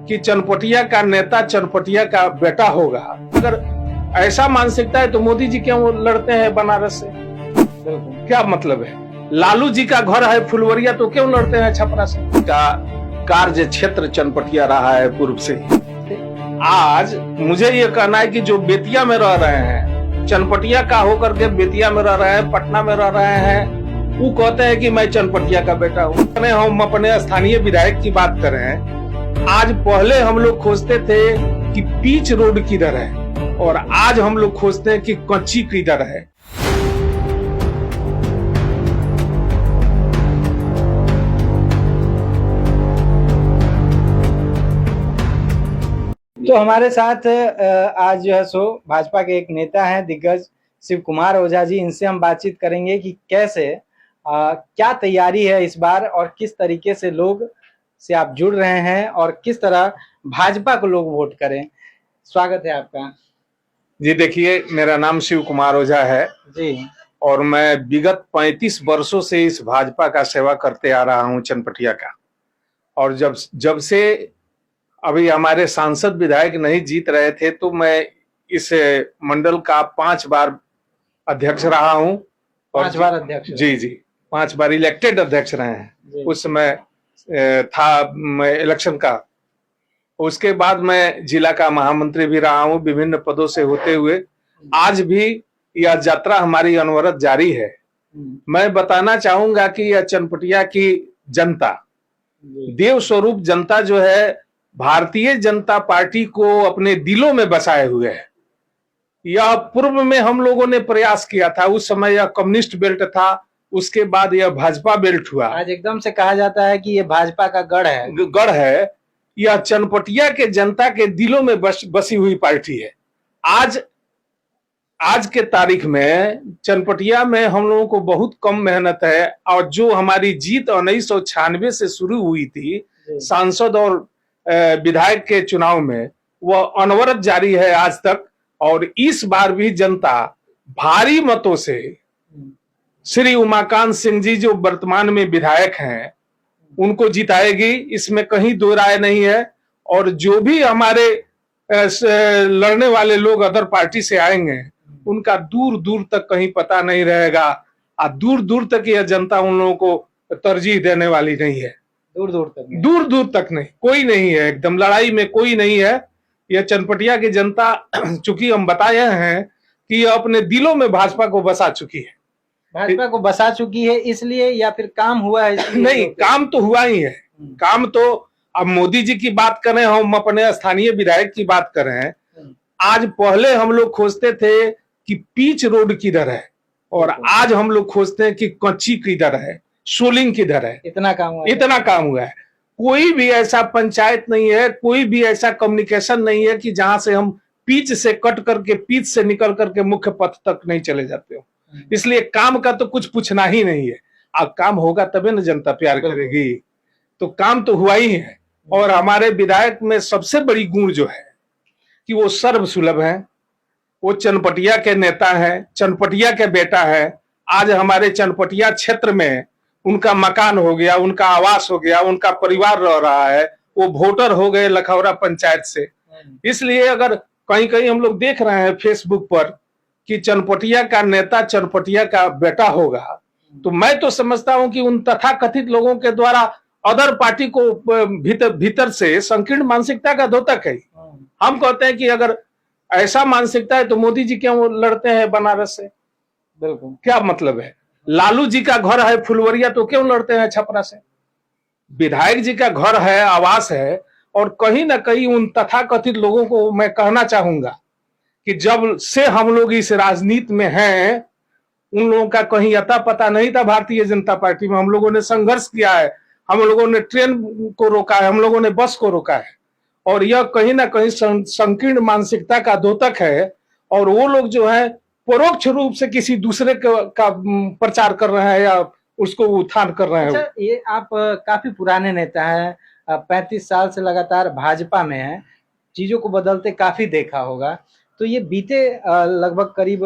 कि चनपटिया का नेता चनपटिया का बेटा होगा। अगर ऐसा मानसिकता है तो मोदी जी क्यों लड़ते हैं बनारस से? क्या मतलब है? लालू जी का घर है फुलवरिया तो क्यों लड़ते हैं छपरा से? का कार्य क्षेत्र चनपटिया रहा है पूर्व से। आज मुझे ये कहना है कि जो बेतिया में रह रहे हैं, चनपटिया का होकर के बेतिया में रह रहे हैं, पटना में रह रहे हैं, वो कहते हैं कि मैं चनपटिया का बेटा हूँ। हम अपने स्थानीय विधायक की बात करें, आज पहले हम लोग खोजते थे कि पीच रोड किधर है और आज हम लोग खोजते हैं कि कच्ची किधर है। तो हमारे साथ आज जो है सो भाजपा के एक नेता हैं दिग्गज शिव कुमार ओझा जी, इनसे हम बातचीत करेंगे कि कैसे क्या तैयारी है इस बार और किस तरीके से लोग से आप जुड़ रहे हैं और किस तरह भाजपा को लोग वोट करें। स्वागत है आपका जी। देखिए, मेरा नाम शिव कुमार ओझा है जी और मैं विगत 35 वर्षों से इस भाजपा का सेवा करते आ रहा हूं चनपटिया का। और जब से अभी हमारे सांसद विधायक नहीं जीत रहे थे तो मैं इस मंडल का 5 बार अध्यक्ष रहा हूं। 5 बार अध्यक्ष? जी, 5 बार इलेक्टेड अध्यक्ष रहे हैं। उस समय था इलेक्शन का। उसके बाद मैं जिला का महामंत्री भी रहा हूं विभिन्न पदों से होते हुए। आज भी यह यात्रा हमारी अनवरत जारी है। मैं बताना चाहूंगा कि यह चनपटिया की जनता, देव स्वरूप जनता जो है, भारतीय जनता पार्टी को अपने दिलों में बसाए हुए है। यह पूर्व में हम लोगों ने प्रयास किया था, उस समय यह कम्युनिस्ट बेल्ट था, उसके बाद यह भाजपा बेल्ट हुआ। आज एकदम से कहा जाता है कि ये भाजपा का गढ़ है। यह चनपटिया के जनता के दिलों में बसी हुई पार्टी है। आज के तारीख में चनपटिया में हम लोगों को बहुत कम मेहनत है और जो हमारी जीत 1996 से शुरू हुई थी सांसद और विधायक के चुनाव में, वह अनवरत जारी है आज तक। और इस बार भी जनता भारी मतों से श्री उमाकांत सिंह जी जो वर्तमान में विधायक हैं उनको जिताएगी, इसमें कहीं दो राय नहीं है। और जो भी हमारे लड़ने वाले लोग अदर पार्टी से आएंगे उनका दूर दूर तक कहीं पता नहीं रहेगा और दूर दूर तक यह जनता उन लोगों को तरजीह देने वाली नहीं है। दूर दूर तक नहीं, कोई नहीं है, एकदम लड़ाई में कोई नहीं है। यह चनपटिया की जनता चूंकि हम बताए हैं कि यह अपने दिलों में भाजपा को बसा चुकी है। भाजपा को बसा चुकी है इसलिए, या फिर काम हुआ है इसलिए? नहीं, काम तो हुआ ही है। काम तो, अब मोदी जी की बात करें, हम अपने स्थानीय विधायक की बात करें, आज पहले हम लोग खोजते थे कि पीच रोड किधर है और आज हम लोग खोजते हैं कि कच्ची किधर है, सोलिंग किधर है। इतना काम हुआ है। कोई भी ऐसा पंचायत नहीं है, कोई भी ऐसा कम्युनिकेशन नहीं है कि जहां से हम पीच से कट करके, पीच से निकल करके मुख्य पथ तक नहीं चले जाते हो। इसलिए काम का तो कुछ पूछना ही नहीं है। अब काम होगा तभी ना जनता प्यार करेगी। तो काम तो हुआ ही है। और हमारे विधायक में सबसे बड़ी गुण जो है कि वो सर्व सुलभ है, वो चनपटिया के नेता है, चनपटिया के बेटा है। आज हमारे चनपटिया क्षेत्र में उनका मकान हो गया, उनका आवास हो गया, उनका परिवार रह रहा है, वो वोटर हो गए लखौरा पंचायत से। इसलिए अगर कहीं कहीं हम लोग देख रहे हैं फेसबुक पर कि चनपटिया का नेता चनपटिया का बेटा होगा, तो मैं तो समझता हूं कि उन तथाकथित लोगों के द्वारा अदर पार्टी को भीतर से संकीर्ण मानसिकता का द्योतक है। हम कहते हैं कि अगर ऐसा मानसिकता है तो मोदी जी क्यों लड़ते हैं बनारस से? बिल्कुल, क्या मतलब है? लालू जी का घर है फुलवरिया तो क्यों लड़ते हैं छपरा से? विधायक जी का घर है, आवास है। और कहीं ना कहीं उन तथाकथित लोगों को मैं कहना चाहूंगा कि जब से हम लोग इस राजनीति में हैं, उन लोगों का कहीं अता पता नहीं था। भारतीय जनता पार्टी में हम लोगों ने संघर्ष किया है, हम लोगों ने ट्रेन को रोका है, हम लोगों ने बस को रोका है। और यह कहीं ना कहीं संकीर्ण मानसिकता का द्योतक है। और वो लोग जो है परोक्ष रूप से किसी दूसरे का प्रचार कर रहे हैं या उसको उत्थान कर रहे हैं। अच्छा, ये आप काफी पुराने नेता हैं, 35 साल से लगातार भाजपा में हैं, चीजों को बदलते काफी देखा होगा। तो ये बीते लगभग करीब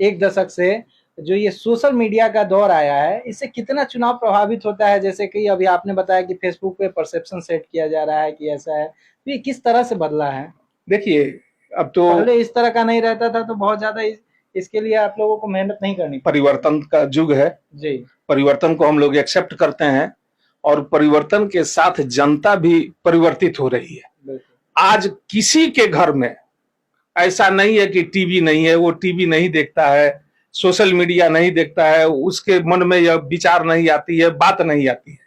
1 दशक से जो ये सोशल मीडिया का दौर आया है, इससे कितना चुनाव प्रभावित होता है? जैसे कि अभी आपने बताया कि फेसबुक पे परसेप्शन सेट किया जा रहा है कि ऐसा है, तो ये किस तरह से बदला है? देखिए, अब तो पहले इस तरह का नहीं रहता था, तो बहुत ज्यादा इसके लिए आप लोगों को मेहनत नहीं करनी पड़ी। परिवर्तन का युग है, जी, परिवर्तन को हम लोग एक्सेप्ट करते हैं और परिवर्तन के साथ जनता भी परिवर्तित हो रही है। बिल्कुल। आज किसी के घर में ऐसा नहीं है कि टीवी नहीं है, वो टीवी नहीं देखता है, सोशल मीडिया नहीं देखता है, उसके मन में यह विचार नहीं आती है, बात नहीं आती है।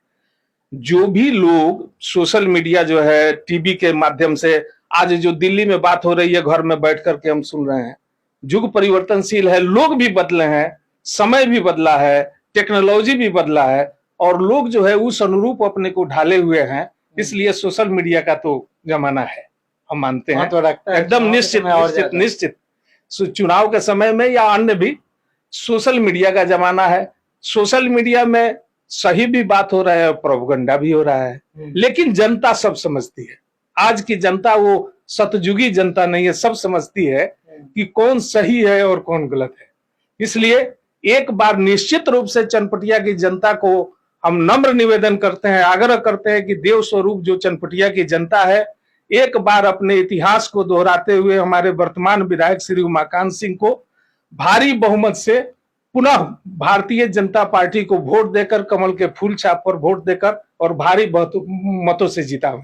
जो भी लोग सोशल मीडिया जो है टीवी के माध्यम से, आज जो दिल्ली में बात हो रही है घर में बैठ करके हम सुन रहे हैं, युग परिवर्तनशील है, लोग भी बदले हैं, समय भी बदला है, टेक्नोलॉजी भी बदला है और लोग जो है उस अनुरूप अपने को ढाले हुए हैं। इसलिए सोशल मीडिया का तो जमाना है, हम मानते हैं, तो रखता है एकदम चुनाव के निश्चित समय और निश्चित ज्यादा। निश्चित। चुनाव के समय में या अन्य भी सोशल मीडिया का जमाना है। सोशल मीडिया में सही भी बात हो रहा है और प्रोपगंडा भी हो रहा है, लेकिन जनता सब समझती है। आज की जनता वो सतयुगी जनता नहीं है, सब समझती है कि कौन सही है और कौन गलत है। इसलिए एक बार निश्चित रूप से चनपटिया की जनता को हम नम्र निवेदन करते हैं, आग्रह करते हैं कि देव स्वरूप जो चनपटिया की जनता है, एक बार अपने इतिहास को दोहराते हुए हमारे वर्तमान विधायक श्री उमाकांत सिंह को भारी बहुमत से पुनः भारतीय जनता पार्टी को वोट देकर, कमल के फूल छाप पर वोट देकर और भारी मतों से जीता है।